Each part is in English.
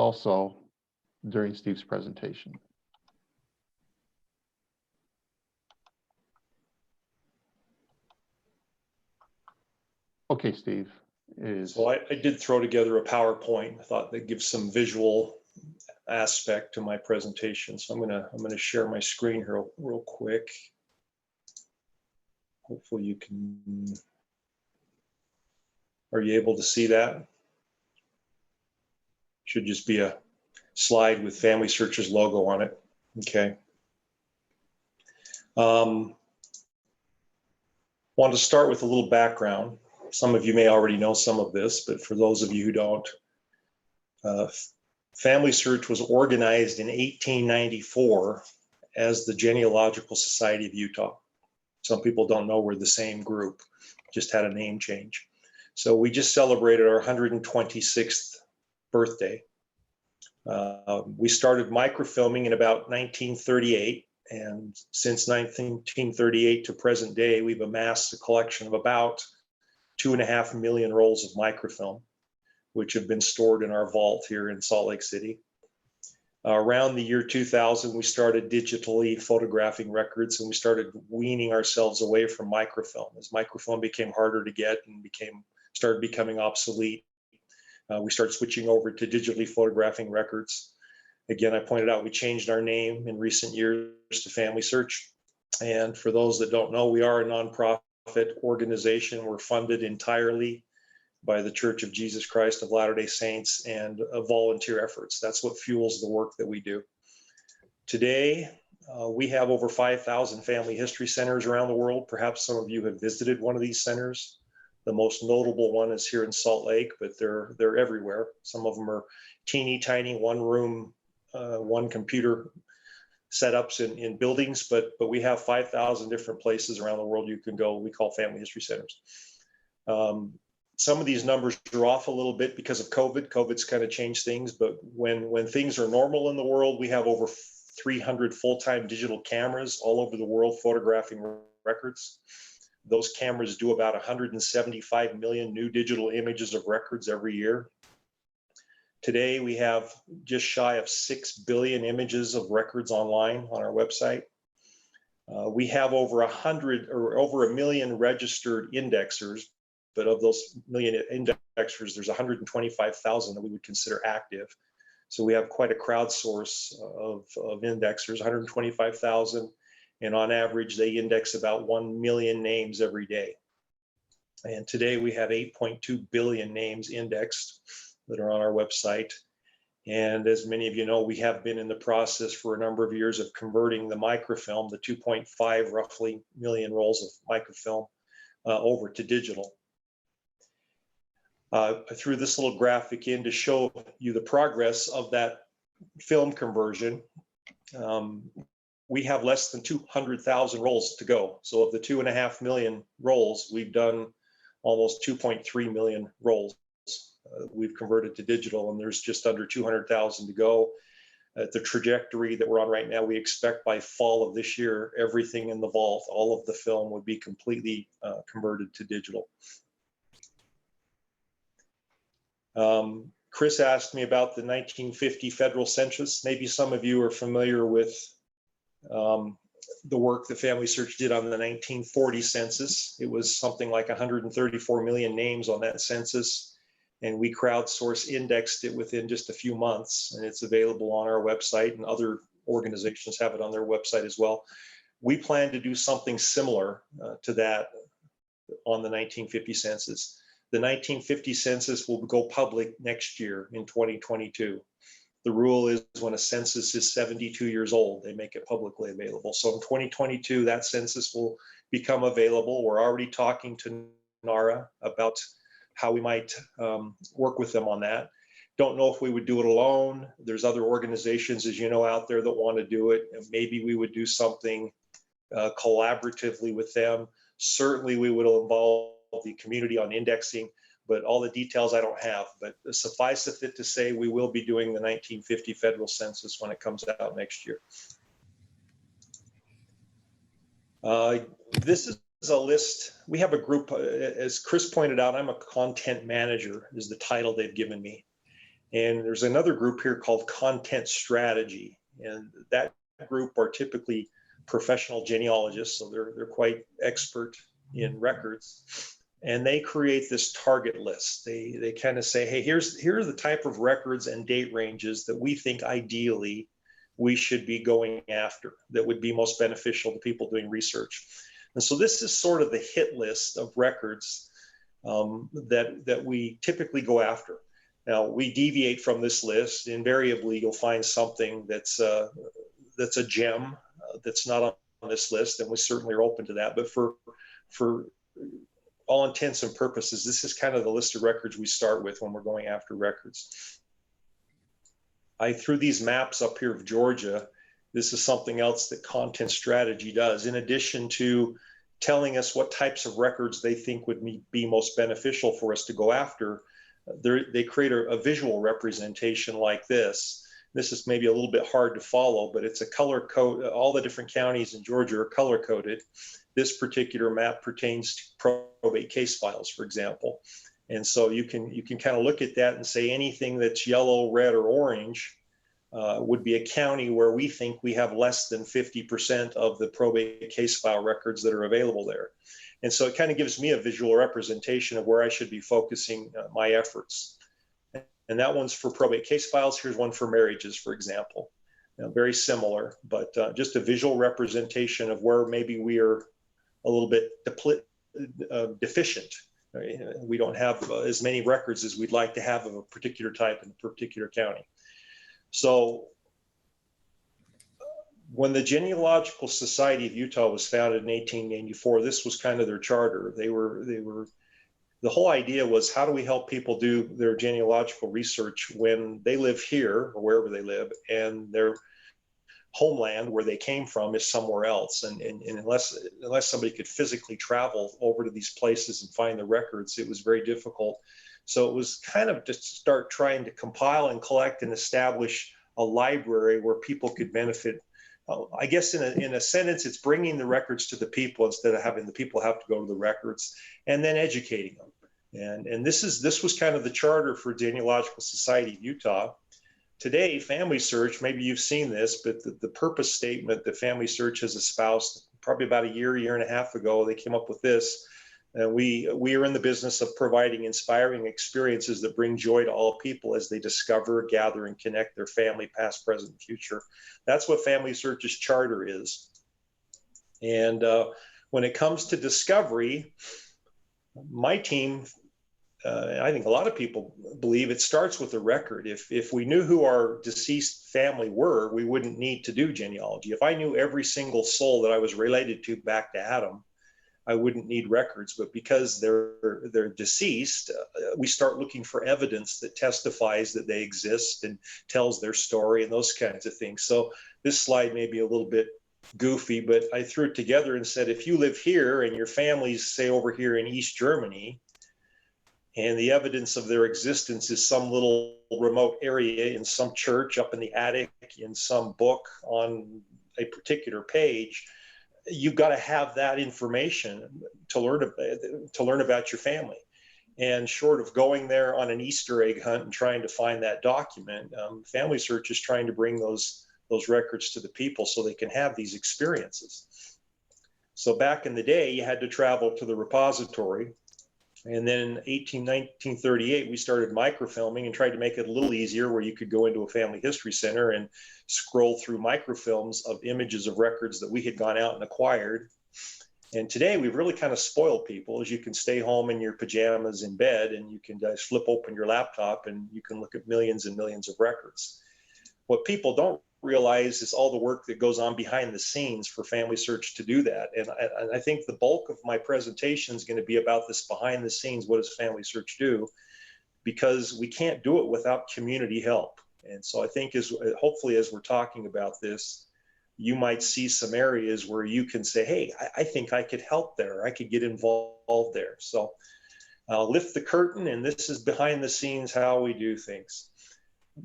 also during Steve's presentation. Okay, Steve. So I did throw together a PowerPoint. I thought that gives some visual aspect to my presentation. So I'm gonna share my screen here real quick. Hopefully you can. Are you able to see that? Should just be a slide with Family Search's logo on it. Okay. Want to start with a little background. Some of you may already know some of this, but for those of you who don't, Family Search was organized in 1894 as the Genealogical Society of Utah. Some people don't know we're the same group, just had a name change. So we just celebrated our 126th birthday. We started microfilming in about 1938, and since 1938 to present day, we've amassed a collection of about 2.5 million rolls of microfilm, which have been stored in our vault here in Salt Lake City. Around the year 2000, we started digitally photographing records, and we started weaning ourselves away from microfilm. As microfilm became harder to get and started becoming obsolete, we started switching over to digitally photographing records. Again, I pointed out we changed our name in recent years to Family Search. And for those that don't know, we are a nonprofit organization. We're funded entirely by the Church of Jesus Christ of Latter-day Saints and volunteer efforts. That's what fuels the work that we do. Today, we have over 5,000 family history centers around the world. Perhaps some of you have visited one of these centers. The most notable one is here in Salt Lake, but they're everywhere. Some of them are teeny tiny, one room, one computer setups in buildings, but we have 5,000 different places around the world you can go. We call family history centers. Some of these numbers are off a little bit because of COVID. COVID's kind of changed things, but when things are normal in the world, we have over 300 full-time digital cameras all over the world photographing records. Those cameras do about 175 million new digital images of records every year. Today, we have just shy of 6 billion images of records online on our website. We have over 1 million registered indexers, but of those million indexers, there's 125,000 that we would consider active. So we have quite a crowdsource of indexers, 125,000, and on average, they index about 1 million names every day. And today we have 8.2 billion names indexed that are on our website. And as many of you know, we have been in the process for a number of years of converting the microfilm, the 2.5 roughly million rolls of microfilm, over to digital. I threw this little graphic in to show you the progress of that film conversion. We have less than 200,000 rolls to go. So of the 2.5 million rolls, we've done almost 2.3 million rolls. We've converted to digital, and there's just under 200,000 to go. At the trajectory that we're on right now, we expect by fall of this year, everything in the vault, all of the film would be completely converted to digital. Chris asked me about the 1950 federal census. Maybe some of you are familiar with the work that Family Search did on the 1940 census. It was something like 134 million names on that census, and we crowdsource indexed it within just a few months, and it's available on our website, and other organizations have it on their website as well. We plan to do something similar to that on the 1950 census. The 1950 census will go public next year in 2022. The rule is when a census is 72 years old, they make it publicly available. So in 2022, that census will become available. We're already talking to NARA about how we might work with them on that. Don't know if we would do it alone. There's other organizations, as you know, out there that want to do it. And maybe we would do something collaboratively with them. Certainly we would involve the community on indexing, but all the details I don't have. But suffice it to say, we will be doing the 1950 federal census when it comes out next year. This is a list. We have a group, as Chris pointed out, I'm a content manager is the title they've given me. And there's another group here called content strategy. And that group are typically professional genealogists, so they're quite expert in records. And they create this target list. They kind of say, hey, here are the type of records and date ranges that we think ideally we should be going after, that would be most beneficial to people doing research. And so this is sort of the hit list of records that we typically go after. Now, we deviate from this list. Invariably, you'll find something that's a gem that's not on this list, and we certainly are open to that. But for all intents and purposes, this is kind of the list of records we start with when we're going after records. I threw these maps up here of Georgia. This is something else that content strategy does. In addition to telling us what types of records they think would be most beneficial for us to go after, they create a visual representation like this. This is maybe a little bit hard to follow, but it's a color code. All the different counties in Georgia are color coded. This particular map pertains to probate case files, for example. And so you can kind of look at that and say anything that's yellow, red, or orange would be a county where we think we have less than 50% of the probate case file records that are available there. And so it kind of gives me a visual representation of where I should be focusing my efforts. And that one's for probate case files. Here's one for marriages, for example. Very similar, but just a visual representation of where maybe we are a little bit deficient. We don't have as many records as we'd like to have of a particular type in a particular county. So when the Genealogical Society of Utah was founded in 1884, this was kind of their charter. The whole idea was, how do we help people do their genealogical research when they live here or wherever they live, and their homeland where they came from is somewhere else, and unless somebody could physically travel over to these places and find the records, it was very difficult. So it was kind of to start trying to compile and collect and establish a library where people could benefit. I guess in a sentence, it's bringing the records to the people instead of having the people have to go to the records, and then educating them. And this was kind of the charter for Genealogical Society of Utah. Today, Family Search, maybe you've seen this, but the purpose statement that Family Search has espoused probably about a year and a half ago, they came up with this. We are in the business of providing inspiring experiences that bring joy to all people as they discover, gather, and connect their family, past, present, and future. That's what Family Search's charter is. And when it comes to discovery, my team, I think a lot of people believe it starts with a record. If we knew who our deceased family were, we wouldn't need to do genealogy. If I knew every single soul that I was related to back to Adam, I wouldn't need records. But because they're deceased, we start looking for evidence that testifies that they exist and tells their story and those kinds of things. So this slide may be a little bit goofy, but I threw it together and said, if you live here and your family's, say, over here in East Germany, and the evidence of their existence is some little remote area in some church up in the attic, in some book on a particular page, you've got to have that information to learn about your family. And short of going there on an Easter egg hunt and trying to find that document, Family Search is trying to bring those records to the people so they can have these experiences. So back in the day, you had to travel to the repository. And then in 1938, we started microfilming and tried to make it a little easier, where you could go into a family history center and scroll through microfilms of images of records that we had gone out and acquired. And today we've really kind of spoiled people, as you can stay home in your pajamas in bed and you can flip open your laptop and you can look at millions and millions of records. What people don't realize is all the work that goes on behind the scenes for Family Search to do that. And I think the bulk of my presentation is going to be about this behind the scenes. What does Family Search do? Because we can't do it without community help. And so I think hopefully as we're talking about this, you might see some areas where you can say, hey, I think I could help there. I could get involved there. So I'll lift the curtain, and this is behind the scenes how we do things.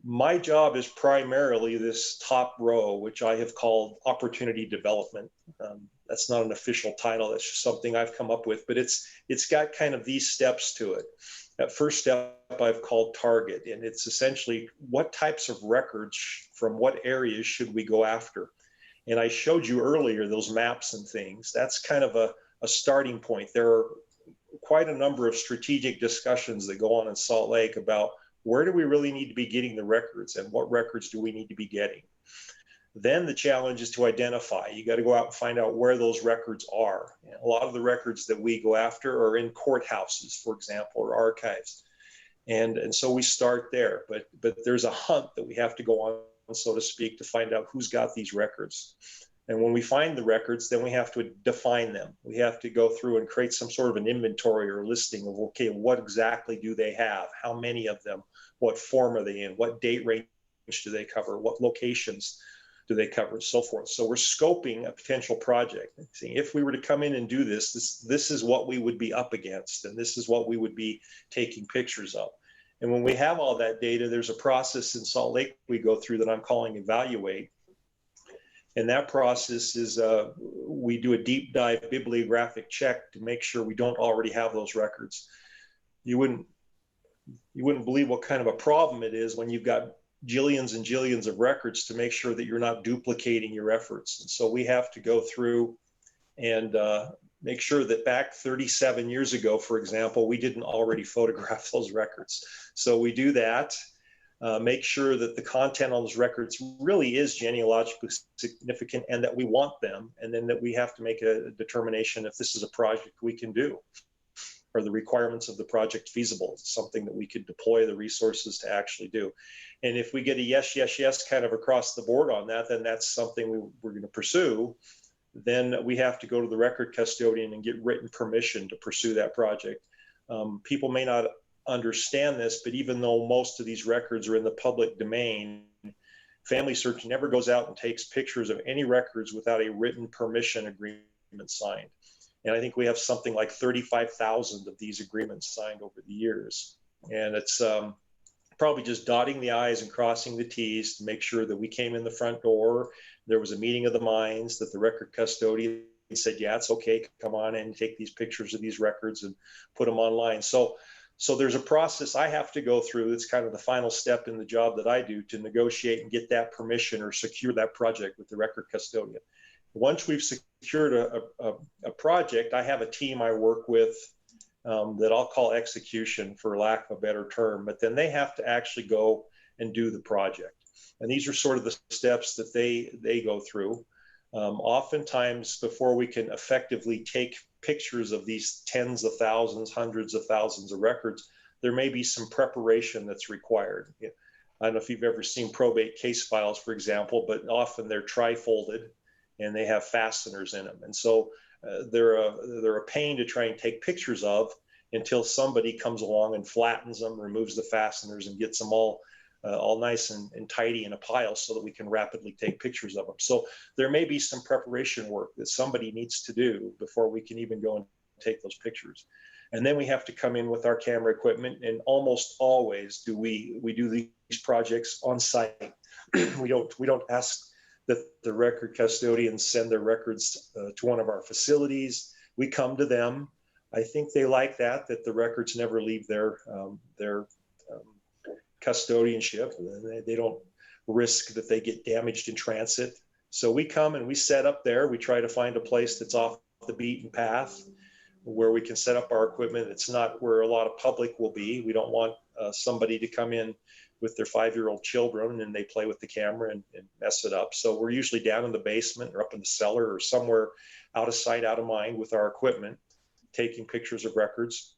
My job is primarily this top row, which I have called opportunity development. That's not an official title. That's just something I've come up with, but it's got kind of these steps to it. That first step I've called target, and it's essentially what types of records from what areas should we go after. And I showed you earlier those maps and things. That's kind of a starting point. There are quite a number of strategic discussions that go on in Salt Lake about where do we really need to be getting the records and what records do we need to be getting. Then the challenge is to identify. You got to go out and find out where those records are. A lot of the records that we go after are in courthouses, for example, or archives. And so we start there, but there's a hunt that we have to go on, so to speak, to find out who's got these records. And when we find the records, then we have to define them. We have to go through and create some sort of an inventory or listing of, okay, what exactly do they have? How many of them? What form are they in? What date range do they cover? What locations do they cover, and so forth. So we're scoping a potential project. See, if we were to come in and do this is what we would be up against, and this is what we would be taking pictures of. And when we have all that data, there's a process in Salt Lake we go through that I'm calling evaluate. And that process is we do a deep dive bibliographic check to make sure we don't already have those records. You wouldn't believe what kind of a problem it is when you've got jillions and jillions of records to make sure that you're not duplicating your efforts. And so we have to go through and make sure that back 37 years ago, for example, we didn't already photograph those records. So we do that, make sure that the content on those records really is genealogically significant and that we want them, and then that we have to make a determination if this is a project we can do. Are the requirements of the project feasible? It's something that we could deploy the resources to actually do. And if we get a yes, yes, yes kind of across the board on that, then that's something we're going to pursue. Then we have to go to the record custodian and get written permission to pursue that project. People may not understand this, but even though most of these records are in the public domain, Family Search never goes out and takes pictures of any records without a written permission agreement signed. And I think we have something like 35,000 of these agreements signed over the years. And it's probably just dotting the I's and crossing the T's to make sure that we came in the front door. There was a meeting of the minds that the record custodian said, yeah, it's okay, come on and take these pictures of these records and put them online. So there's a process I have to go through. It's kind of the final step in the job that I do to negotiate and get that permission or secure that project with the record custodian. Once we've secured a project, I have a team I work with that I'll call execution for lack of a better term, but then they have to actually go and do the project. And these are sort of the steps that they go through. Oftentimes, before we can effectively take pictures of these tens of thousands, hundreds of thousands of records, there may be some preparation that's required. I don't know if you've ever seen probate case files, for example, but often they're tri-folded and they have fasteners in them. And so they're a pain to try and take pictures of until somebody comes along and flattens them, removes the fasteners, and gets them all nice and tidy in a pile so that we can rapidly take pictures of them. So there may be some preparation work that somebody needs to do before we can even go and take those pictures. And then we have to come in with our camera equipment, and almost always do we do these projects on site. We don't ask that the record custodians send their records to one of our facilities. We come to them. I think they like that the records never leave their custodianship. They don't risk that they get damaged in transit. So we come and we set up there. We try to find a place that's off the beaten path where we can set up our equipment. It's not where a lot of public will be. We don't want somebody to come in with their 5-year-old children and they play with the camera and mess it up. So we're usually down in the basement or up in the cellar or somewhere out of sight, out of mind with our equipment, taking pictures of records.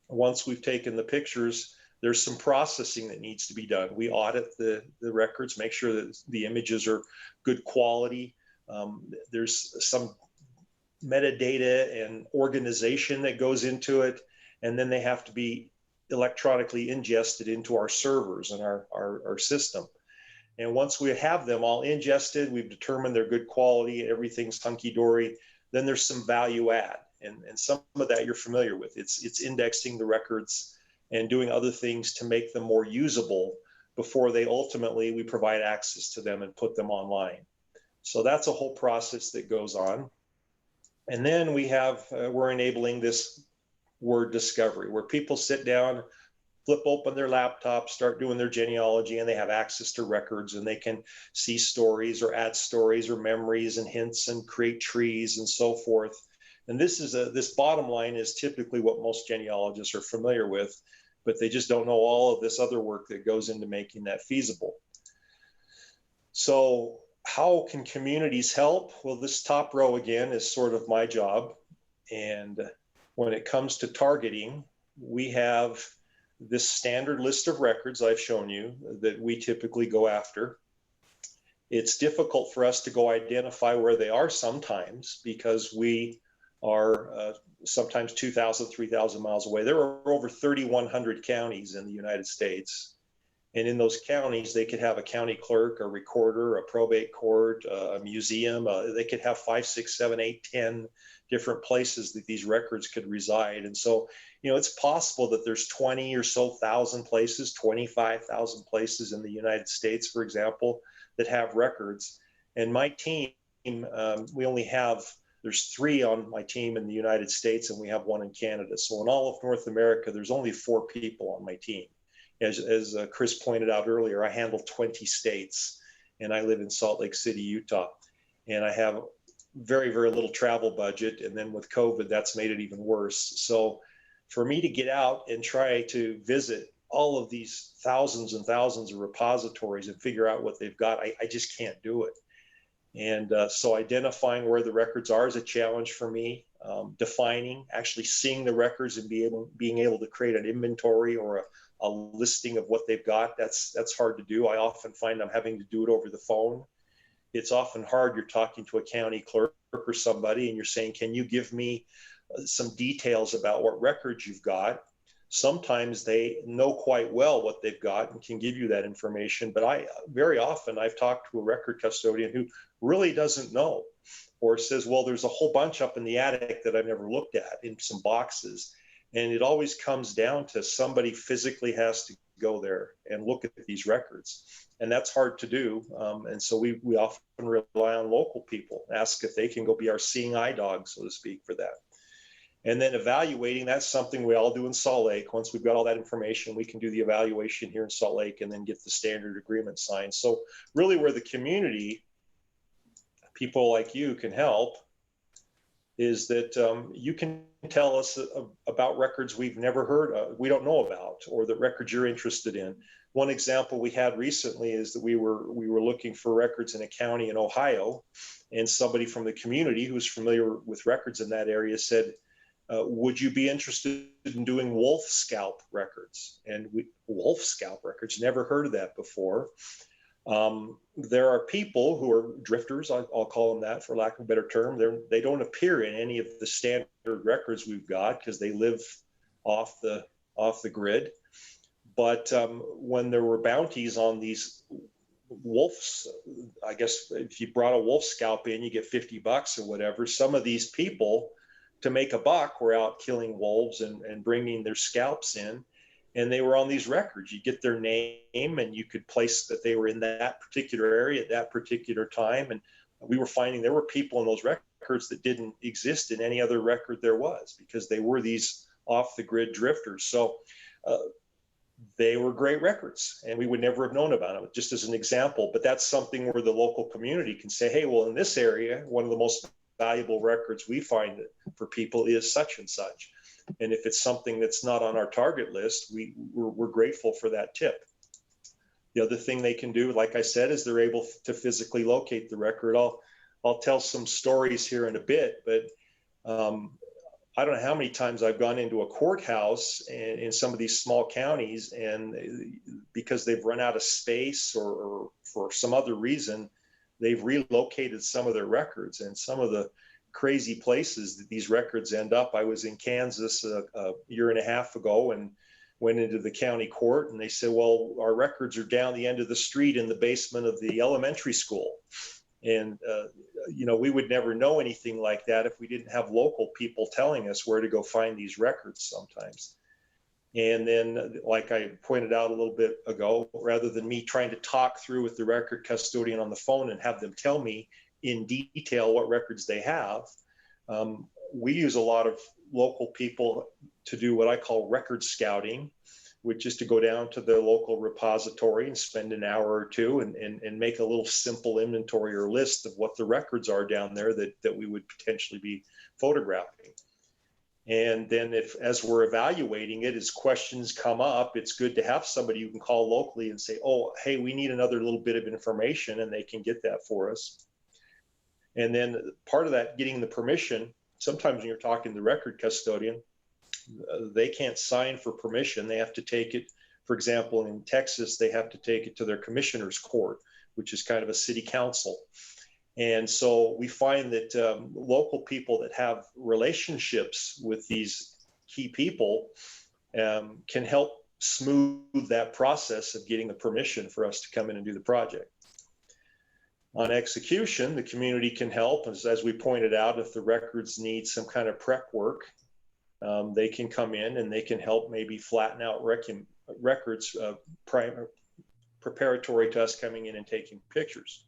Once we've taken the pictures, there's some processing that needs to be done. We audit the records, make sure that the images are good quality. There's some metadata and organization that goes into it, and then they have to be electronically ingested into our servers and our system. And once we have them all ingested, we've determined they're good quality, everything's hunky-dory, then there's some value add. And some of that you're familiar with. It's indexing the records and doing other things to make them more usable before we provide access to them and put them online. So that's a whole process that goes on. And then we're enabling this word discovery, where people sit down, flip open their laptop, start doing their genealogy, and they have access to records, and they can see stories or add stories or memories and hints and create trees and so forth. And this bottom line is typically what most genealogists are familiar with, but they just don't know all of this other work that goes into making that feasible. So how can communities help? Well, this top row again is sort of my job. And when it comes to targeting, we have this standard list of records I've shown you that we typically go after. It's difficult for us to go identify where they are sometimes because we are sometimes 2,000, 3,000 miles away. There are over 3,100 counties in the United States. And in those counties, they could have a county clerk, a recorder, a probate court, a museum. They could have 5, 6, 7, 8, 10 different places that these records could reside. And so, it's possible that there's 20 or so thousand places, 25,000 places in the United States, for example, that have records. And my team, there's 3 on my team in the United States, and we have 1 in Canada. So in all of North America, there's only 4 people on my team. As Chris pointed out earlier, I handle 20 states, and I live in Salt Lake City, Utah. And I have very, very little travel budget. And then with COVID, that's made it even worse. So for me to get out and try to visit all of these thousands and thousands of repositories and figure out what they've got, I just can't do it. And so identifying where the records are is a challenge for me. Defining, actually seeing the records and being able to create an inventory or a listing of what they've got, that's hard to do. I often find I'm having to do it over the phone. It's often hard. You're talking to a county clerk or somebody and you're saying, can you give me some details about what records you've got? Sometimes they know quite well what they've got and can give you that information. But very often I've talked to a record custodian who really doesn't know, or says, well, there's a whole bunch up in the attic that I've never looked at in some boxes. And it always comes down to somebody physically has to go there and look at these records. And that's hard to do. And so we often rely on local people, ask if they can go be our seeing eye dog, so to speak, for that. And then evaluating, that's something we all do in Salt Lake. Once we've got all that information, we can do the evaluation here in Salt Lake and then get the standard agreement signed. So really where the community, people like you, can help is that you can tell us about records we've never heard of, we don't know about, or the records you're interested in. One example we had recently is that we were looking for records in a county in Ohio, and somebody from the community who's familiar with records in that area said, would you be interested in doing wolf scalp records? And wolf scalp records, never heard of that before. There are people who are drifters, I'll call them that for lack of a better term. They don't appear in any of the standard records we've got because they live off the grid. But when there were bounties on these wolves, I guess if you brought a wolf scalp in, you get $50 or whatever. Some of these people, to make a buck, were out killing wolves and bringing their scalps in. And they were on these records. You get their name and you could place that they were in that particular area at that particular time. And we were finding there were people in those records that didn't exist in any other record there was, because they were these off the grid drifters. So they were great records and we would never have known about them, just as an example. But that's something where the local community can say, hey, well, in this area, one of the most valuable records we find for people is such and such. And if it's something that's not on our target list, we're grateful for that tip. The other thing they can do, like I said, is they're able to physically locate the record. I'll tell some stories here in a bit, but I don't know how many times I've gone into a courthouse in some of these small counties, and because they've run out of space or for some other reason, they've relocated some of their records. And some of the crazy places that these records end up. I was in Kansas a year and a half ago and went into the county court, and they said, well, our records are down the end of the street in the basement of the elementary school. And, we would never know anything like that if we didn't have local people telling us where to go find these records sometimes. And then, like I pointed out a little bit ago, rather than me trying to talk through with the record custodian on the phone and have them tell me in detail what records they have, we use a lot of local people to do what I call record scouting. which is to go down to the local repository and spend an hour or two and make a little simple inventory or list of what the records are down there that we would potentially be photographing. And then as we're evaluating it, as questions come up, it's good to have somebody you can call locally and say, oh, hey, we need another little bit of information, and they can get that for us. And then part of that, getting the permission, sometimes when you're talking to the record custodian, they can't sign for permission. They have to take it, for example, in Texas, they have to take it to their commissioner's court, which is kind of a city council. And so we find that local people that have relationships with these key people can help smooth that process of getting the permission for us to come in and do the project. On execution, the community can help, as we pointed out, if the records need some kind of prep work, they can come in and they can help maybe flatten out records preparatory to us coming in and taking pictures.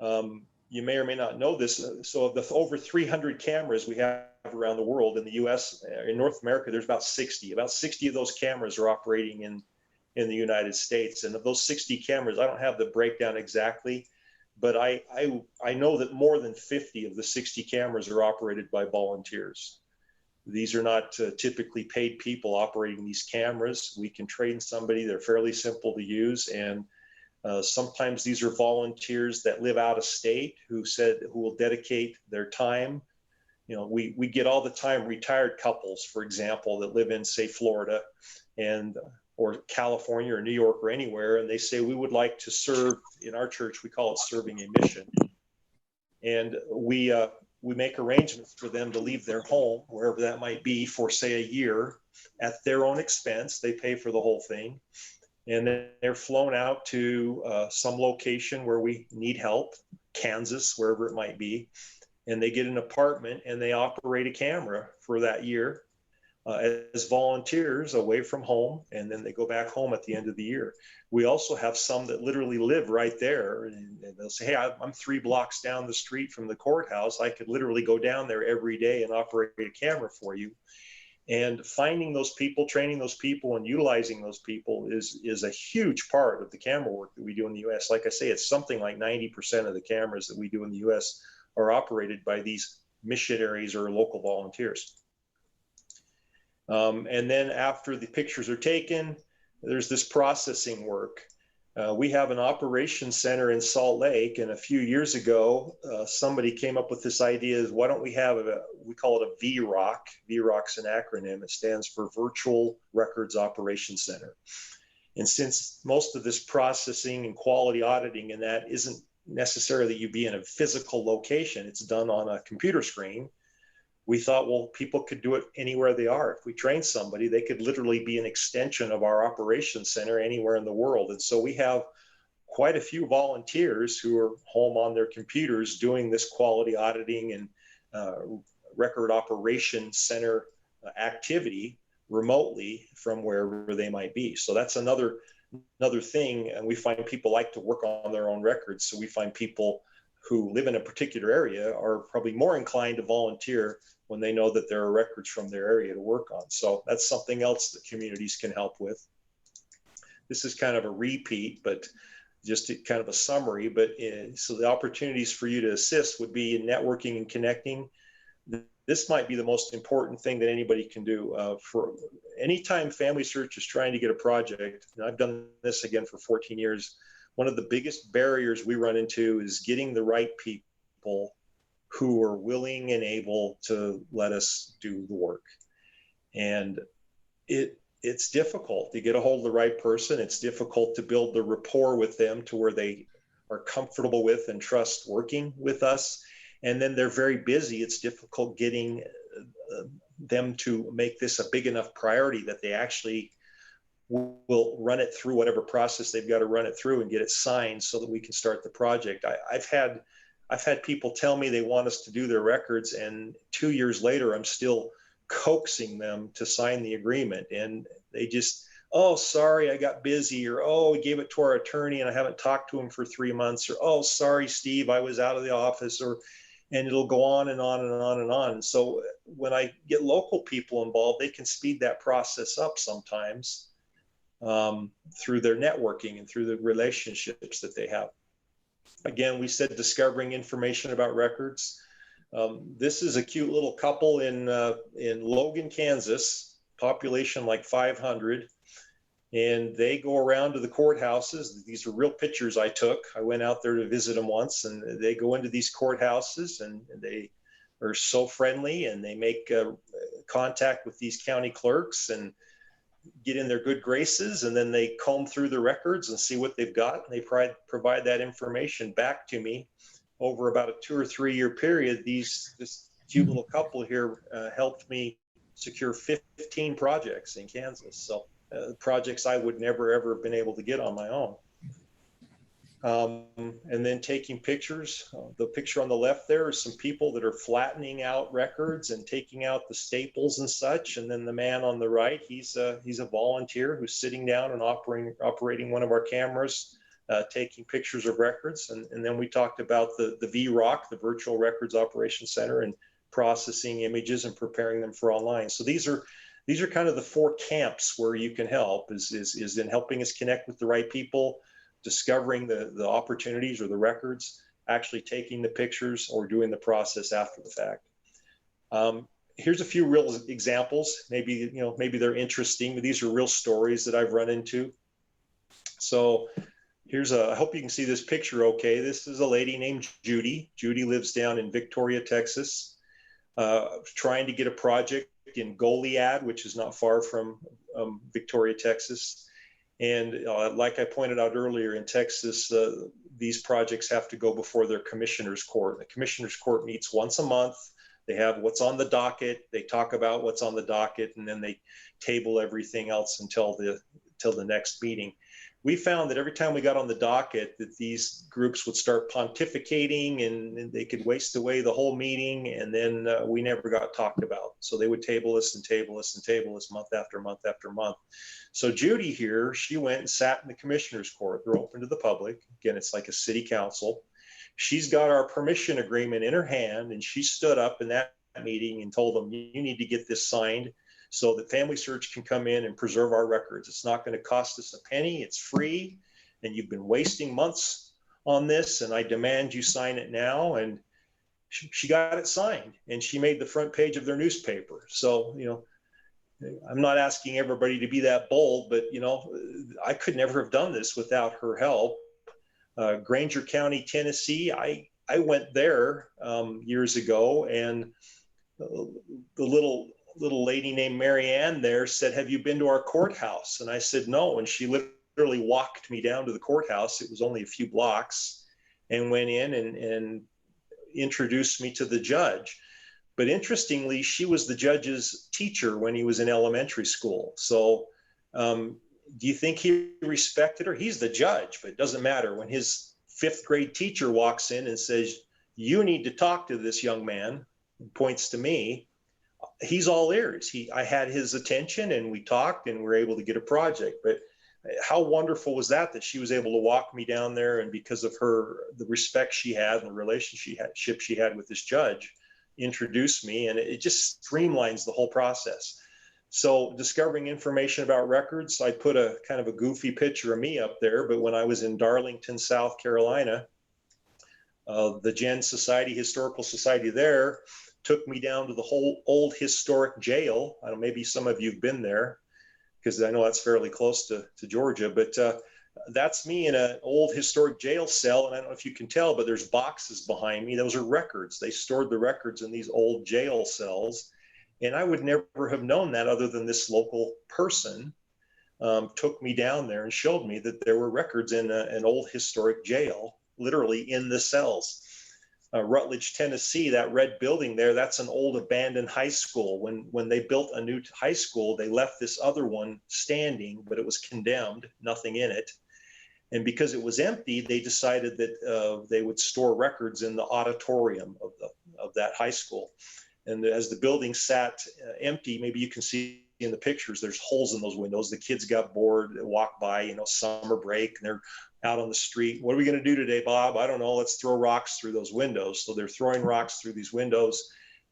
You may or may not know this. So of the over 300 cameras we have around the world in the US, in North America, there's about 60. About 60 of those cameras are operating in the United States. And of those 60 cameras, I don't have the breakdown exactly, but I know that more than 50 of the 60 cameras are operated by volunteers. These are not typically paid people operating these cameras. We can train somebody. They're fairly simple to use. And sometimes these are volunteers that live out of state who will dedicate their time. You know, we get all the time retired couples, for example, that live in, say, Florida or California or New York or anywhere, and they say, we would like to serve in our church. We call it serving a mission. And we make arrangements for them to leave their home, wherever that might be, for, say, a year at their own expense. They pay for the whole thing. And then they're flown out to some location where we need help, Kansas, wherever it might be. And they get an apartment and they operate a camera for that year as volunteers away from home. And then they go back home at the end of the year. We also have some that literally live right there. And they'll say, hey, I'm 3 blocks down the street from the courthouse. I could literally go down there every day and operate a camera for you. And finding those people, training those people, and utilizing those people is a huge part of the camera work that we do in the U.S. Like I say, it's something like 90% of the cameras that we do in the U.S. are operated by these missionaries or local volunteers. And then after the pictures are taken, there's this processing work. We have an operations center in Salt Lake, and a few years ago, somebody came up with this idea: why don't we have we call it a VROC. VROC's an acronym. It stands for Virtual Records Operations Center. And since most of this processing and quality auditing and that isn't necessarily you be in a physical location, it's done on a computer screen, we thought, well, people could do it anywhere they are. If we train somebody, they could literally be an extension of our operations center anywhere in the world. And so we have quite a few volunteers who are home on their computers doing this quality auditing and record operations center activity remotely from wherever they might be. So that's another thing. And we find people like to work on their own records. So we find people who live in a particular area are probably more inclined to volunteer when they know that there are records from their area to work on. So that's something else that communities can help with. This is kind of a repeat, but just kind of a summary. But so the opportunities for you to assist would be in networking and connecting. This might be the most important thing that anybody can do. For anytime Family Search is trying to get a project, and I've done this again for 14 years, one of the biggest barriers we run into is getting the right people who are willing and able to let us do the work. And it's difficult to get a hold of the right person. It's difficult to build the rapport with them to where they are comfortable with and trust working with us. And then they're very busy. It's difficult getting them to make this a big enough priority that they actually will run it through whatever process they've got to run it through and get it signed so that we can start the project. I've had people tell me they want us to do their records, and 2 years later, I'm still coaxing them to sign the agreement. And they just, oh, sorry, I got busy, or, oh, we gave it to our attorney and I haven't talked to him for 3 months, or, oh, sorry, Steve, I was out of the office, and it'll go on and on and on and on. So when I get local people involved, they can speed that process up sometimes. through their networking and through the relationships that they have. Again, we said discovering information about records. This is a cute little couple in Logan, Kansas, population like 500. And they go around to the courthouses. These are real pictures I took. I went out there to visit them once, and they go into these courthouses, and they are so friendly, and they make contact with these county clerks and get in their good graces, and then they comb through the records and see what they've got, and they provide that information back to me. Over about a 2 or 3 year period, this cute little couple here helped me secure 15 projects in Kansas. So projects I would never ever have been able to get on my own. And then taking pictures. The picture on the left there is some people that are flattening out records and taking out the staples and such. And then the man on the right, he's a volunteer who's sitting down and operating one of our cameras, taking pictures of records. And then we talked about the VROC, the Virtual Records Operations Center, and processing images and preparing them for online. So these are kind of the 4 camps where you can help, is in helping us connect with the right people, discovering the opportunities or the records, actually taking the pictures, or doing the process after the fact. Here's a few real examples. Maybe they're interesting, but these are real stories that I've run into. So I hope you can see this picture okay. This is a lady named Judy. Judy lives down in Victoria, Texas, trying to get a project in Goliad, which is not far from Victoria, Texas. And like I pointed out earlier, in Texas, these projects have to go before their commissioner's court. The commissioner's court meets once a month. They have what's on the docket. They talk about what's on the docket, and then they table everything else until the next meeting. We found that every time we got on the docket, that these groups would start pontificating, and they could waste away the whole meeting, and then we never got talked about. So they would table us and table us and table us month after month after month. So Judy here, she went and sat in the commissioner's court. They're open to the public. Again, it's like a city council. She's got our permission agreement in her hand, and she stood up in that meeting and told them, you need to get this signed so that Family Search can come in and preserve our records. It's not going to cost us a penny. It's free. And you've been wasting months on this, and I demand you sign it now. And she got it signed, and she made the front page of their newspaper. So, I'm not asking everybody to be that bold, but, I could never have done this without her help. Granger County, Tennessee, I went there years ago, and the little lady named Mary Ann there said, have you been to our courthouse? And I said, no. And she literally walked me down to the courthouse. It was only a few blocks, and went in and introduced me to the judge. But interestingly, she was the judge's teacher when he was in elementary school. So do you think he respected her? He's the judge, but it doesn't matter. When his 5th grade teacher walks in and says, you need to talk to this young man, points to me, he's all ears. I had his attention, and we talked, and we were able to get a project. But how wonderful was that she was able to walk me down there, and because of the respect she had and the relationship she had with this judge, introduced me, and it just streamlines the whole process. So discovering information about records, I put a kind of a goofy picture of me up there, but when I was in Darlington, South Carolina, the Gen Society, Historical Society there, took me down to the whole old historic jail. I don't know, maybe some of you've been there, because I know that's fairly close to Georgia, but that's me in an old historic jail cell. And I don't know if you can tell, but there's boxes behind me. Those are records. They stored the records in these old jail cells. And I would never have known that, other than this local person took me down there and showed me that there were records in an old historic jail, literally in the cells. Rutledge, Tennessee, that red building there, that's an old abandoned high school. When they built a new high school, they left this other one standing, but it was condemned, nothing in it. And because it was empty, they decided that they would store records in the auditorium of that high school. And as the building sat empty, maybe you can see in the pictures, there's holes in those windows. The kids got bored, they walked by, summer break, and they're out on the street. What are we going to do today, Bob? I don't know. Let's throw rocks through those windows. So they're throwing rocks through these windows.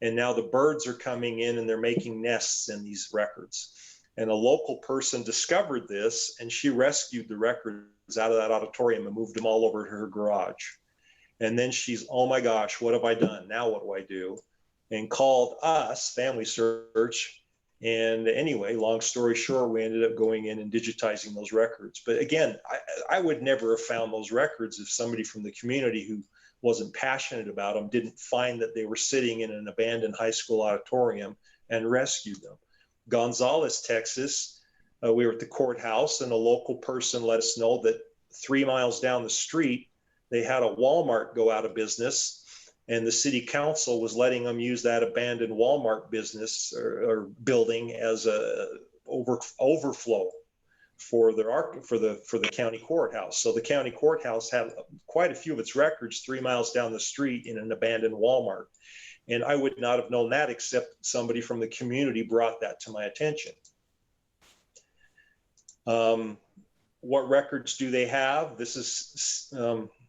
And now the birds are coming in, and they're making nests in these records. And a local person discovered this, and she rescued the records out of that auditorium and moved them all over to her garage. And then she's, oh my gosh, what have I done? Now what do I do? And called us, Family Search. And anyway, long story short, we ended up going in and digitizing those records. But again, I would never have found those records if somebody from the community who wasn't passionate about them didn't find that they were sitting in an abandoned high school auditorium and rescued them. Gonzales, Texas, we were at the courthouse, and a local person let us know that 3 miles down the street, they had a Walmart go out of business, and the city council was letting them use that abandoned Walmart business or building as a overflow for the county courthouse. So the county courthouse had quite a few of its records 3 miles down the street in an abandoned Walmart. And I would not have known that except somebody from the community brought that to my attention. What records do they have? This is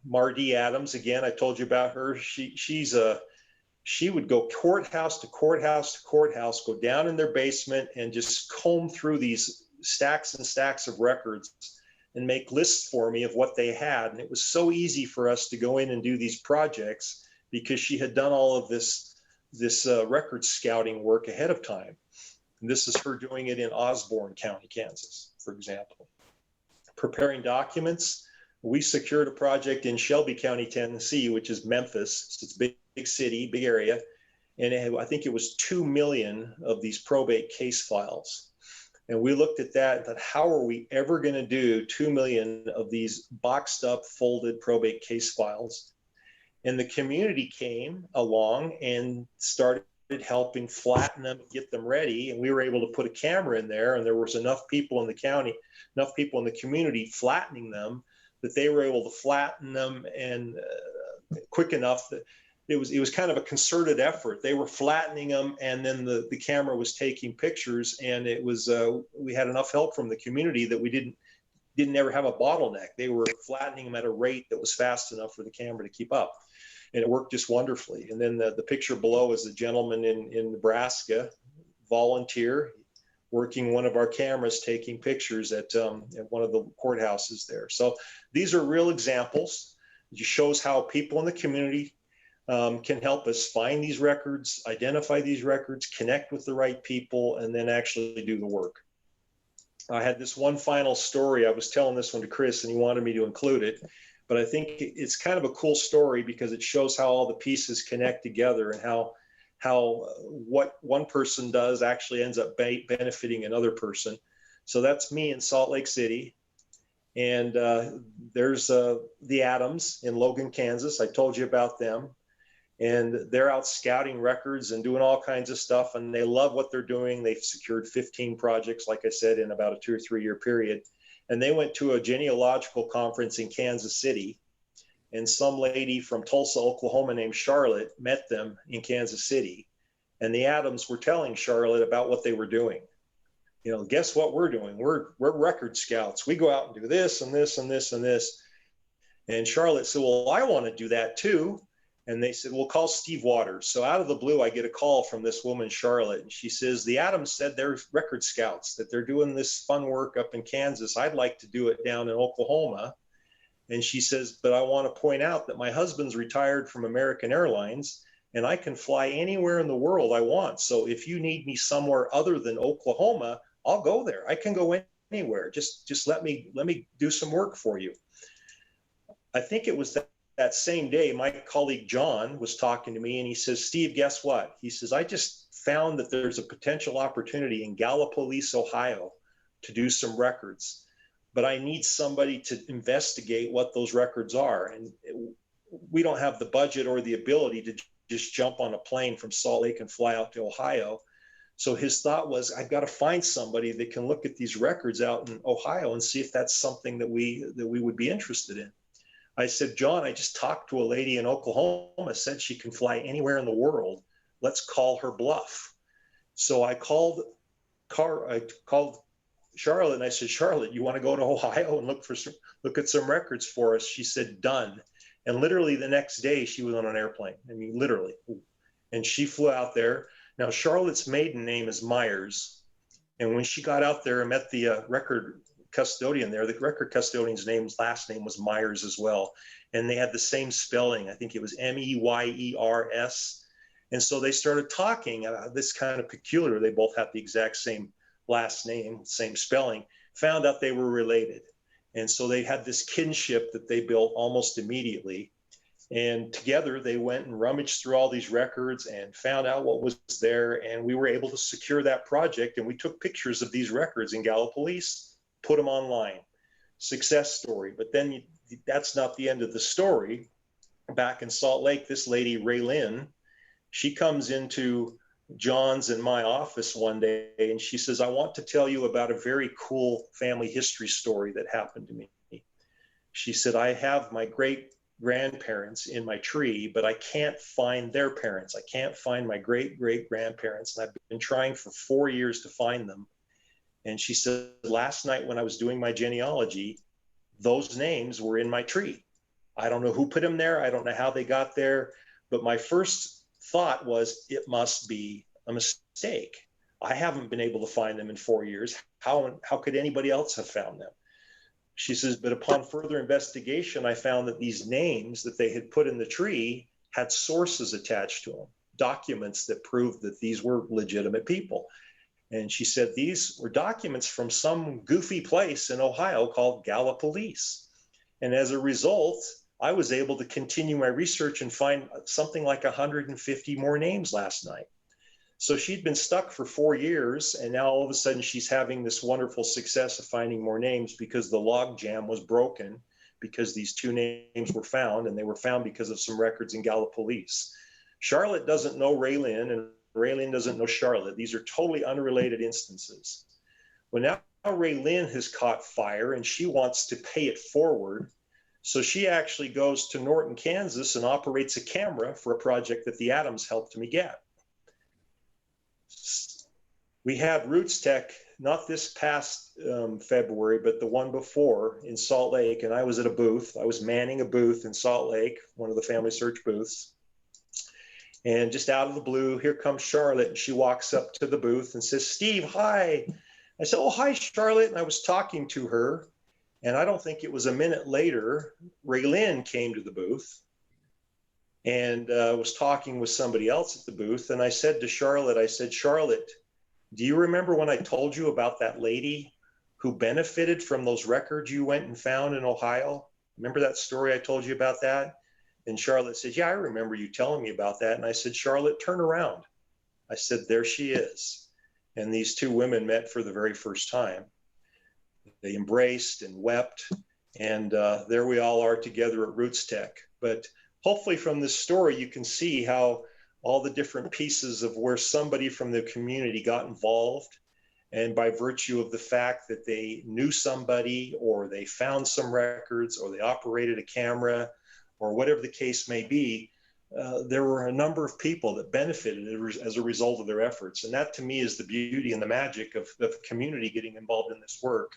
Marty Adams. Again, I told you about her. She would go courthouse to courthouse to courthouse, go down in their basement and just comb through these stacks and stacks of records and make lists for me of what they had. And it was so easy for us to go in and do these projects because she had done all of this record scouting work ahead of time. And this is her doing it in Osborne County, Kansas, for example. Preparing documents. We secured a project in Shelby County, Tennessee, which is Memphis. So it's a big city, big area. And I think it was 2 million of these probate case files. And we looked at that and thought, how are we ever going to do 2 million of these boxed up, folded probate case files? And the community came along and started helping flatten them, get them ready. And we were able to put a camera in there, and there was enough people in the county, enough people in the community flattening them that they were able to flatten them and quick enough that it was kind of a concerted effort. They were flattening them, and then the camera was taking pictures, and it was we had enough help from the community that we didn't ever have a bottleneck. They were flattening them at a rate that was fast enough for the camera to keep up. And it worked just wonderfully. And then the picture below is a gentleman in Nebraska, volunteer, working one of our cameras, taking pictures at one of the courthouses there. So these are real examples. It just shows how people in the community can help us find these records, identify these records, connect with the right people, and then actually do the work. I had this one final story. I was telling this one to Chris, and he wanted me to include it. But I think it's kind of a cool story because it shows how all the pieces connect together and how what one person does actually ends up benefiting another person. So that's me in Salt Lake City. And there's the Adams in Logan, Kansas. I told you about them. And they're out scouting records and doing all kinds of stuff. And they love what they're doing. They've secured 15 projects, like I said, in about a 2 or 3 year period. And they went to a genealogical conference in Kansas City, and some lady from Tulsa, Oklahoma named Charlotte met them in Kansas City. And the Adams were telling Charlotte about what they were doing. You know, guess what we're doing? We're record scouts. We go out and do this and this and this and this. And Charlotte said, well, I want to do that too. And they said, well, call Steve Waters. So out of the blue, I get a call from this woman, Charlotte. And she says, the Adams said they're record scouts, that they're doing this fun work up in Kansas. I'd like to do it down in Oklahoma. And she says, but I want to point out that my husband's retired from American Airlines, and I can fly anywhere in the world I want. So if you need me somewhere other than Oklahoma, I'll go there. I can go anywhere. Just let me do some work for you. I think it was that same day, my colleague John was talking to me, and he says, Steve, guess what? He says, I just found that there's a potential opportunity in Gallipolis, Ohio, to do some records, but I need somebody to investigate what those records are. And we don't have the budget or the ability to just jump on a plane from Salt Lake and fly out to Ohio. So his thought was, I've got to find somebody that can look at these records out in Ohio and see if that's something that we would be interested in. I said, John, I just talked to a lady in Oklahoma, said she can fly anywhere in the world. Let's call her bluff. So I called Charlotte, and I said, Charlotte, you want to go to Ohio and look at some records for us? She said, done. And literally the next day she was on an airplane. I mean, literally. And she flew out there. Now, Charlotte's maiden name is Myers. And when she got out there and met the record custodian there, the record custodian's last name was Myers as well. And they had the same spelling. I think it was Meyers. And so they started talking. This kind of peculiar. They both had the exact same last name, same spelling, found out they were related. And so they had this kinship that they built almost immediately. And together they went and rummaged through all these records and found out what was there. And we were able to secure that project. And we took pictures of these records in Gallipolis, put them online. Success story. But then that's not the end of the story. Back in Salt Lake, this lady, Raylyn, she comes into John's in my office one day and she says, I want to tell you about a very cool family history story that happened to me. She said, I have my great grandparents in my tree, but I can't find their parents. I can't find my great grandparents. And I've been trying for 4 years to find them. And she said, last night when I was doing my genealogy, those names were in my tree. I don't know who put them there. I don't know how they got there. But my first thought was, it must be a mistake. I haven't been able to find them in 4 years. How could anybody else have found them? She says, but upon further investigation, I found that these names that they had put in the tree had sources attached to them, documents that proved that these were legitimate people. And she said, these were documents from some goofy place in Ohio called Gallipolis. And as a result, I was able to continue my research and find something like 150 more names last night. So she'd been stuck for 4 years, and now all of a sudden she's having this wonderful success of finding more names because the log jam was broken because these two names were found, and they were found because of some records in Gallipolis. Charlotte doesn't know Raylyn, and Raylyn doesn't know Charlotte. These are totally unrelated instances. Well, now Raylyn has caught fire, and she wants to pay it forward. So she actually goes to Norton, Kansas, and operates a camera for a project that the Adams helped me get. We had Roots Tech, not this past February, but the one before in Salt Lake. And I was at a booth. I was manning a booth in Salt Lake, one of the family search booths. And just out of the blue, here comes Charlotte. And she walks up to the booth and says, Steve, hi. I said, oh, hi, Charlotte. And I was talking to her. And I don't think it was a minute later, Raylyn came to the booth and was talking with somebody else at the booth. And I said to Charlotte, I said, Charlotte, do you remember when I told you about that lady who benefited from those records you went and found in Ohio? Remember that story I told you about that? And Charlotte said, yeah, I remember you telling me about that. And I said, Charlotte, turn around. I said, there she is. And these two women met for the very first time. They embraced and wept. And there we all are together at Roots Tech. But hopefully from this story, you can see how all the different pieces of where somebody from the community got involved. And by virtue of the fact that they knew somebody, or they found some records, or they operated a camera, or whatever the case may be, there were a number of people that benefited as a result of their efforts. And that to me is the beauty and the magic of the community getting involved in this work.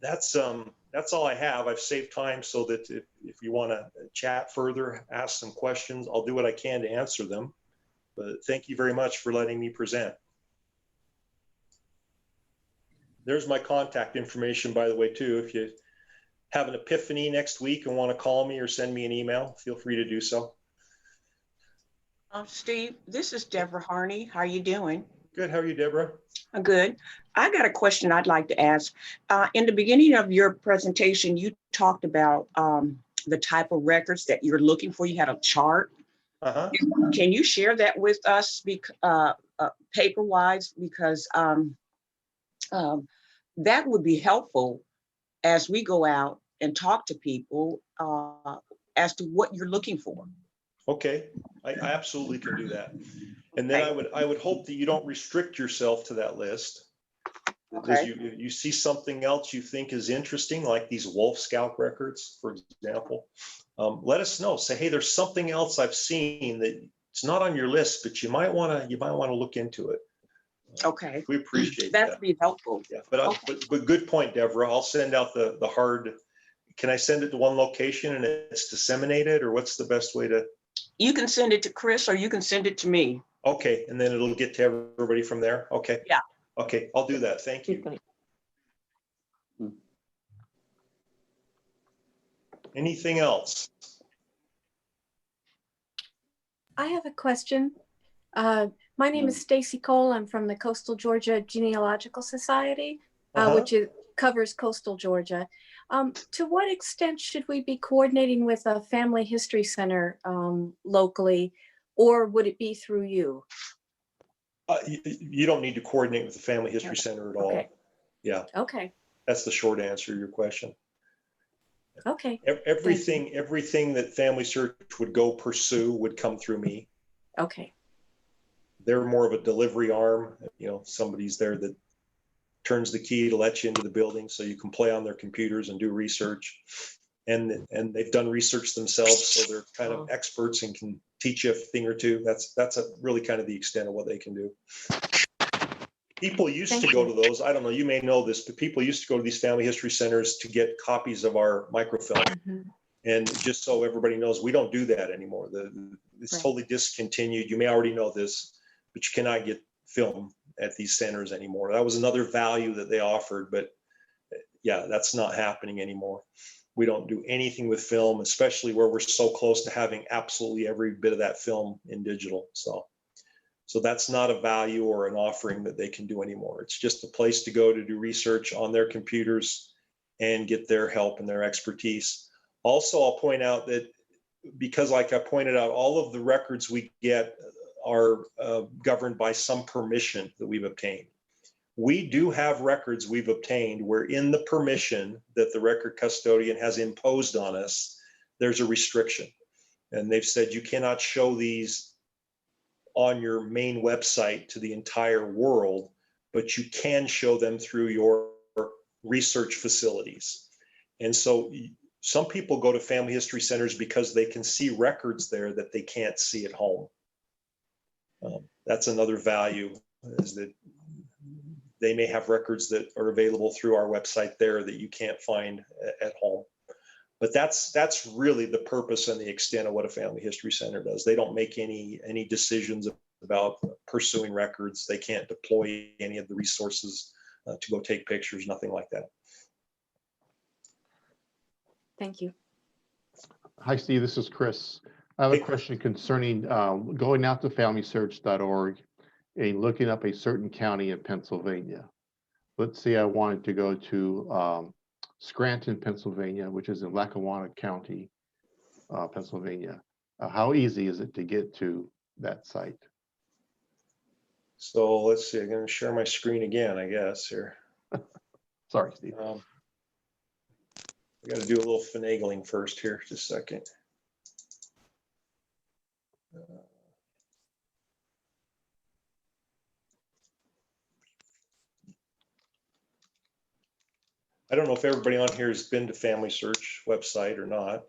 That's all I have. I've saved time so that if you want to chat further, ask some questions, I'll do what I can to answer them. But thank you very much for letting me present. There's my contact information, by the way, too. If you have an epiphany next week and want to call me or send me an email, feel free to do so. Steve, this is Deborah Harney. How are you doing? Good. How are you, Deborah? I'm good. I got a question I'd like to ask. In the beginning of your presentation, you talked about the type of records that you're looking for. You had a chart. Uh-huh. Can you share that with us paper-wise? Because that would be helpful as we go out and talk to people as to what you're looking for. Okay, I absolutely can do that. And then I would hope that you don't restrict yourself to that list. Because Okay. you see something else you think is interesting, like these Wolf Scout records, for example, let us know. Say, hey, there's something else I've seen that it's not on your list, but you might want to look into it. Okay. We appreciate That'd that. be helpful. Yeah, but good point, Deborah. I'll send out the hard. Can I send it to one location and it's disseminated, or what's the best way to? You can send it to Chris, or you can send it to me. Okay, and then it'll get to everybody from there. Okay. Yeah. Okay, I'll do that. Thank Keep you. going. Anything else? I have a question. My name is Stacy Cole. I'm from the Coastal Georgia Genealogical Society, which covers coastal Georgia. To what extent should we be coordinating with a family history center locally, or would it be through you? You don't need to coordinate with the Family History Center at all. Okay. Yeah, Okay. that's the short answer to your question. Okay. Everything that Family Search would go pursue would come through me. Okay. They're more of a delivery arm. Somebody's there that turns the key to let you into the building so you can play on their computers and do research. And they've done research themselves, so they're kind of experts and can teach you a thing or two. That's really kind of the extent of what they can do. People used to go to those. I don't know, you may know this, but people used to go to these family history centers to get copies of our microfilm. And just so everybody knows, we don't do that anymore. It's totally discontinued. You may already know this, but you cannot get film at these centers anymore. That was another value that they offered, but yeah, that's not happening anymore. We don't do anything with film, especially where we're so close to having absolutely every bit of that film in digital. So that's not a value or an offering that they can do anymore. It's just a place to go to do research on their computers and get their help and their expertise. Also, I'll point out that because, like I pointed out, all of the records we get are governed by some permission that we've obtained. We do have records we've obtained where in the permission that the record custodian has imposed on us, there's a restriction. And they've said you cannot show these on your main website to the entire world, but you can show them through your research facilities. And so some people go to family history centers because they can see records there that they can't see at home. That's another value, is that they may have records that are available through our website there that you can't find at home. But that's really the purpose and the extent of what a family history center does. They don't make any decisions about pursuing records. They can't deploy any of the resources to go take pictures, nothing like that. Thank you. Hi, Steve, this is Chris. I have a question concerning going out to FamilySearch.org and looking up a certain county in Pennsylvania. Let's say I wanted to go to Scranton, Pennsylvania, which is in Lackawanna County, Pennsylvania. How easy is it to get to that site? So let's see, I'm going to share my screen again, I guess, here. Sorry, Steve. I got to do a little finagling first here, just a second. I don't know if everybody on here has been to Family Search website or not.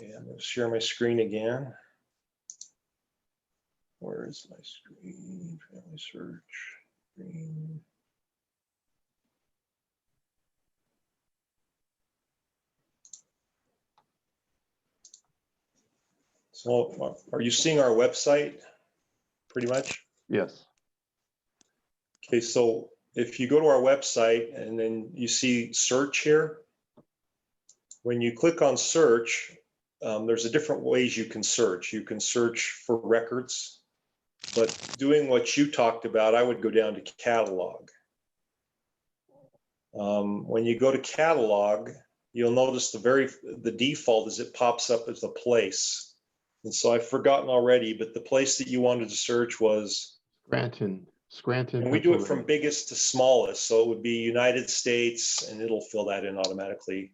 Okay, I'm going to share my screen again. Where is my screen? Family Search screen. So are you seeing our website pretty much? Yes. Okay, so if you go to our website and then you see search here, when you click on search, there's a different ways you can search. You can search for records, but doing what you talked about, I would go down to catalog. When you go to catalog, you'll notice the default is it pops up as a place. And so I've forgotten already, but the place that you wanted to search was Scranton. And we do it from biggest to smallest. So it would be United States, and it'll fill that in automatically.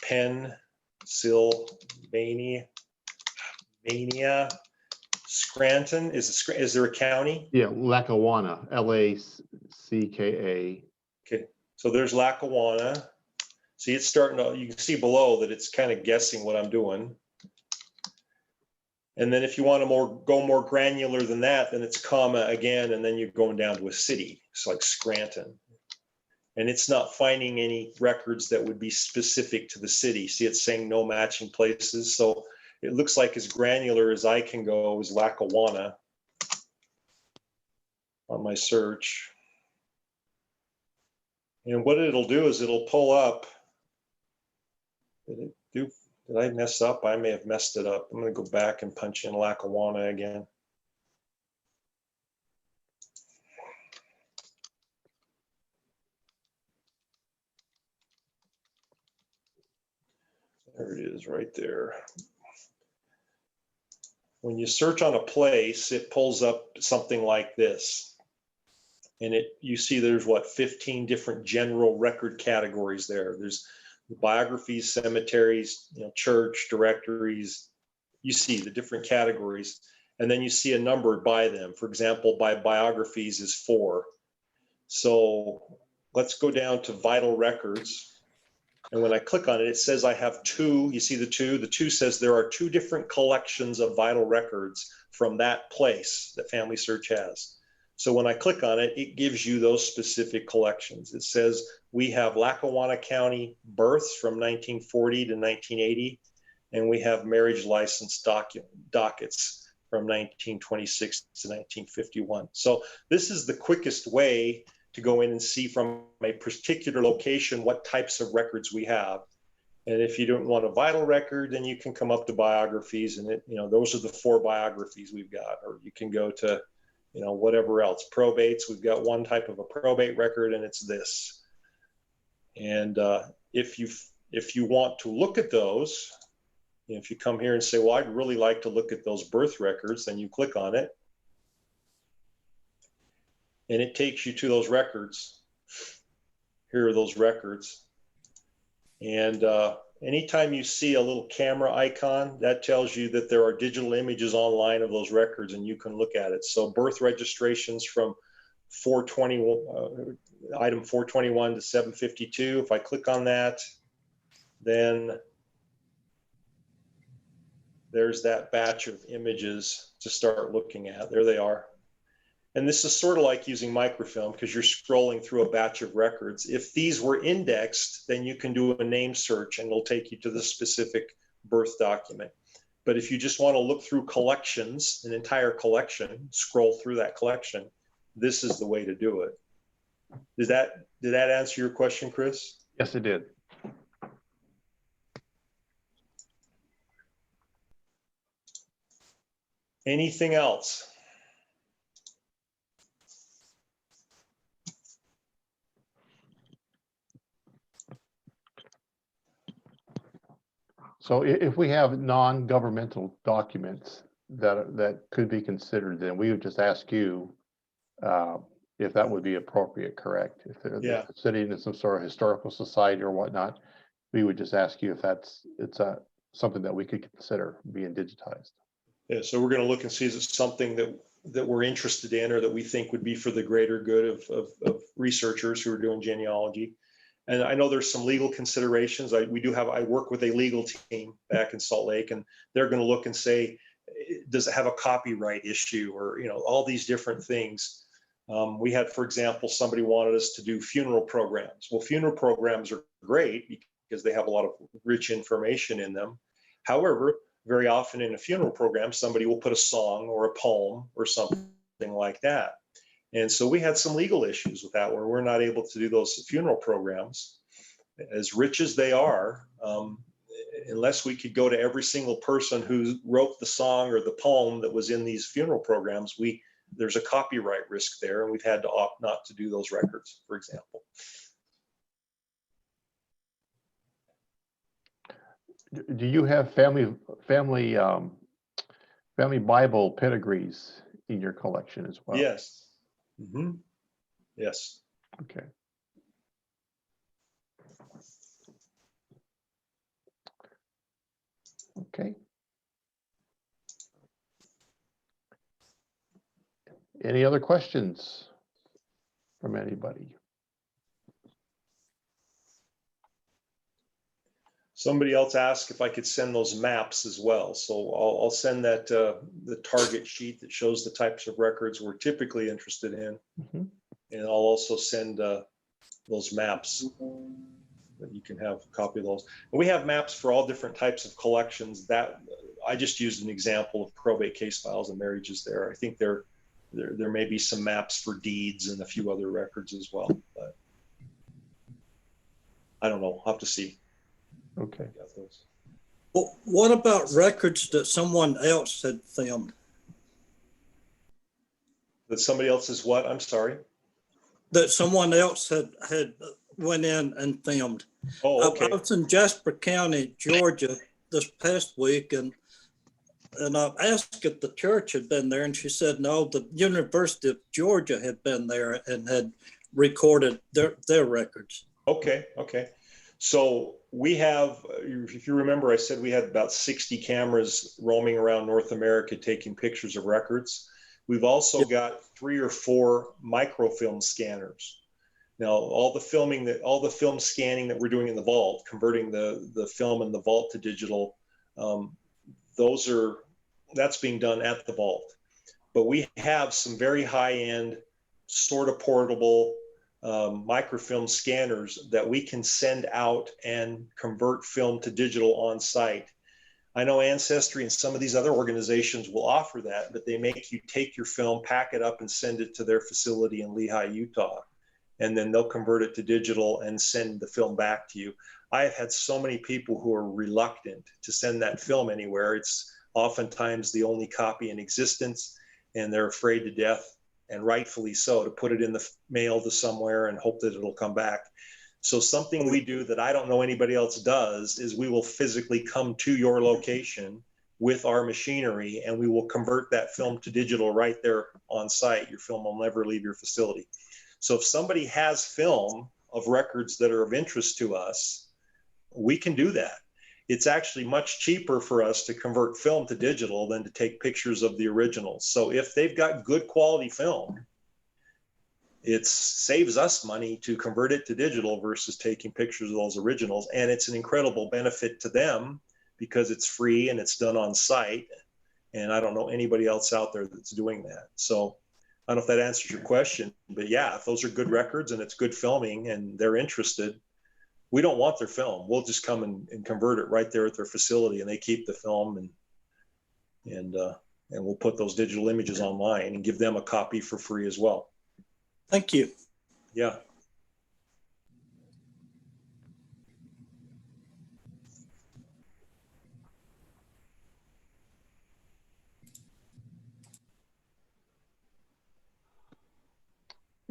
Pennsylvania, Scranton. Is there a county? Yeah, Lackawanna, Lacka. Okay, so there's Lackawanna. See, it's starting to, you can see below that it's kind of guessing what I'm doing. And then if you want to go more granular than that, then it's comma again, and then you're going down to a city. It's like Scranton. And it's not finding any records that would be specific to the city. See, it's saying no matching places. So it looks like as granular as I can go is Lackawanna. on my search. And what it'll do is it'll pull up. Did I mess up? I may have messed it up. I'm going to go back and punch in Lackawanna again. There it is right there. When you search on a place, it pulls up something like this. And you see there's what, 15 different general record categories there. There's biographies, cemeteries, church directories. You see the different categories, and then you see a number by them. For example, by biographies is 4. So let's go down to vital records. And when I click on it, it says I have 2. You see the 2? The 2 says there are 2 different collections of vital records from that place that Family Search has. So when I click on it, it gives you those specific collections. It says we have Lackawanna County births from 1940 to 1980, and we have marriage license dockets from 1926 to 1951. So this is the quickest way to go in and see from a particular location what types of records we have. And if you don't want a vital record, then you can come up to biographies, and those are the 4 biographies we've got. Or you can go to whatever else. Probates, we've got one type of a probate record, and it's this. And if you want to look at those, if you come here and say, well, I'd really like to look at those birth records, then you click on it, and it takes you to those records. Here are those records. And anytime you see a little camera icon, that tells you that there are digital images online of those records, and you can look at it. So birth registrations from 421, item 421 to 752. If I click on that, then there's that batch of images to start looking at. There they are. And this is sort of like using microfilm because you're scrolling through a batch of records. If these were indexed, then you can do a name search and it'll take you to the specific birth document. But if you just want to look through collections, an entire collection, scroll through that collection, this is the way to do it. Did that answer your question, Chris? Yes, it did. Anything else? So if we have non-governmental documents that could be considered, then we would just ask you if that would be appropriate, correct? If they're sitting in some sort of historical society or whatnot, we would just ask you if it's something that we could consider being digitized. Yeah, so we're going to look and see is it something that we're interested in or that we think would be for the greater good of researchers who are doing genealogy. And I know there's some legal considerations. I work with a legal team back in Salt Lake, and they're going to look and say, does it have a copyright issue, or all these different things. We had, for example, somebody wanted us to do funeral programs. Well, funeral programs are great because they have a lot of rich information in them. However, very often in a funeral program, somebody will put a song or a poem or something like that. And so we had some legal issues with that where we're not able to do those funeral programs. As rich as they are, unless we could go to every single person who wrote the song or the poem that was in these funeral programs, there's a copyright risk there, and we've had to opt not to do those records, for example. Do you have family Bible pedigrees in your collection as well? Yes. Mm-hmm. Yes. Okay. Okay. Any other questions from anybody? Somebody else asked if I could send those maps as well. So I'll send that the target sheet that shows the types of records we're typically interested in. Mm-hmm. And I'll also send those maps that you can have a copy of those. And we have maps for all different types of collections. That I just used an example of probate case files and marriages there. I think they're There may be some maps for deeds and a few other records as well, but I don't know. I'll have to see. Okay. Well, what about records that someone else had filmed? That somebody else's what? I'm sorry. That someone else had went in and filmed. Oh, okay. I was in Jasper County, Georgia this past week, and I asked if the church had been there, and she said no, the University of Georgia had been there and had recorded their records. Okay. So we have, if you remember, I said we had about 60 cameras roaming around North America taking pictures of records. We've also got 3 or 4 microfilm scanners. Now, all the film scanning that we're doing in the vault, converting the film in the vault to digital, that's being done at the vault. But we have some very high-end, sort of portable microfilm scanners that we can send out and convert film to digital on site. I know Ancestry and some of these other organizations will offer that, but they make you take your film, pack it up, and send it to their facility in Lehi, Utah. And then they'll convert it to digital and send the film back to you. I have had so many people who are reluctant to send that film anywhere. It's oftentimes the only copy in existence, and they're afraid to death, and rightfully so, to put it in the mail to somewhere and hope that it'll come back. So something we do that I don't know anybody else does is we will physically come to your location with our machinery, and we will convert that film to digital right there on site. Your film will never leave your facility. So if somebody has film of records that are of interest to us, we can do that. It's actually much cheaper for us to convert film to digital than to take pictures of the originals. So if they've got good quality film, it saves us money to convert it to digital versus taking pictures of those originals. And it's an incredible benefit to them because it's free and it's done on site. And I don't know anybody else out there that's doing that. So I don't know if that answers your question, but yeah, if those are good records and it's good filming and they're interested, we don't want their film. We'll just come and convert it right there at their facility, and they keep the film, and we'll put those digital images online and give them a copy for free as well. Thank you. Yeah.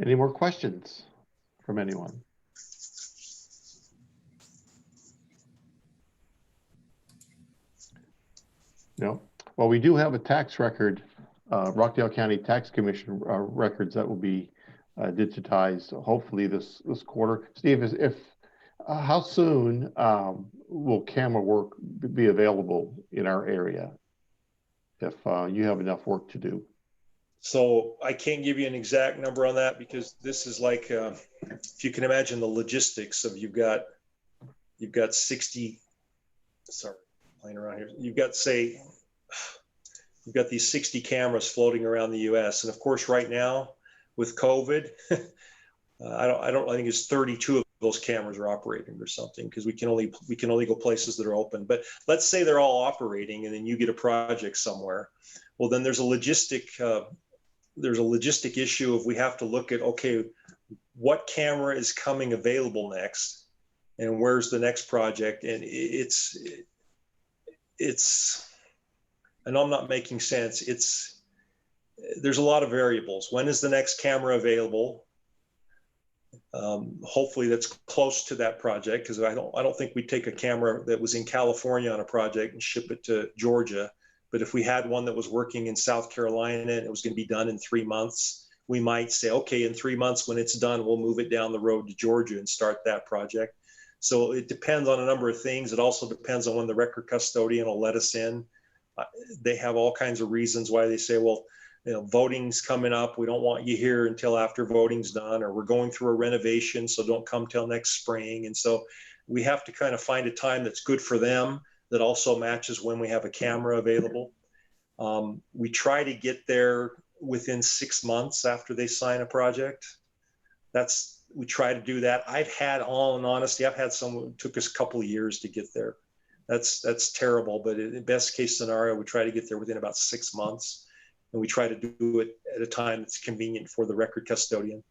Any more questions from anyone? No. Well, we do have a tax record, Rockdale County Tax Commission records that will be digitized hopefully this quarter. Steve, how soon will camera work be available in our area if you have enough work to do? So I can't give you an exact number on that because this is like, if you can imagine the logistics of you've got 60, sorry, playing around here. You've got these 60 cameras floating around the US. And of course, right now with COVID, I think it's 32 of those cameras are operating or something because we can only go places that are open. But let's say they're all operating and then you get a project somewhere. Well, then there's a logistic issue of we have to look at, okay, what camera is coming available next and where's the next project? And I know I'm not making sense. There's a lot of variables. When is the next camera available? Hopefully that's close to that project because I don't think we'd take a camera that was in California on a project and ship it to Georgia. But if we had one that was working in South Carolina and it was going to be done in 3 months, we might say, okay, in 3 months when it's done, we'll move it down the road to Georgia and start that project. So it depends on a number of things. It also depends on when the record custodian will let us in. They have all kinds of reasons why they say, well, voting's coming up. We don't want you here until after voting's done, or we're going through a renovation, so don't come till next spring. And so we have to kind of find a time that's good for them that also matches when we have a camera available. We try to get there within 6 months after they sign a project. We try to do that. I've had some, it took us a couple of years to get there. That's terrible, but in best case scenario, we try to get there within about 6 months. And we try to do it at a time that's convenient for the record custodian.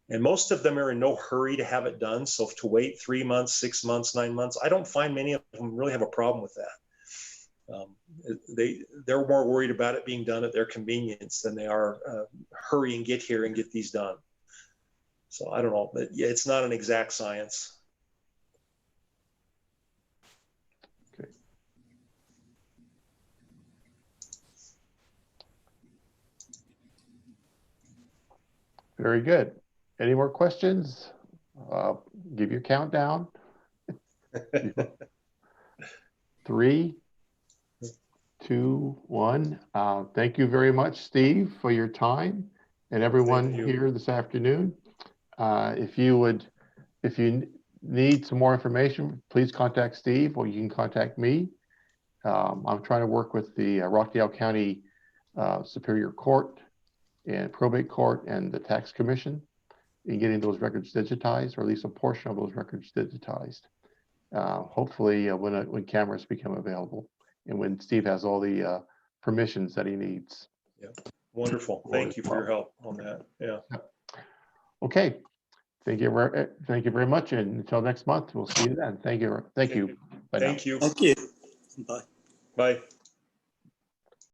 And most of them are in no hurry to have it done. So to wait 3 months, 6 months, 9 months, I don't find many of them really have a problem with that. They're more worried about it being done at their convenience than they are hurry and get here and get these done. So I don't know, but yeah, it's not an exact science. Okay. Very good. Any more questions? Give your countdown. 3, 2, 1. Thank you very much, Steve, for your time, and everyone Thank you. here this afternoon. If you need some more information, please contact Steve, or you can contact me. I'm trying to work with the Rockdale County Superior Court and Probate Court and the Tax Commission in getting those records digitized, or at least a portion of those records digitized. Hopefully when cameras become available and when Steve has all the permissions that he needs. Yeah. Wonderful. Thank you for your help on that. Yeah. Okay. Thank you very much. And until next month, we'll see you then. Thank you. Thank you. Bye now. Thank you. Thank you. Bye. Bye.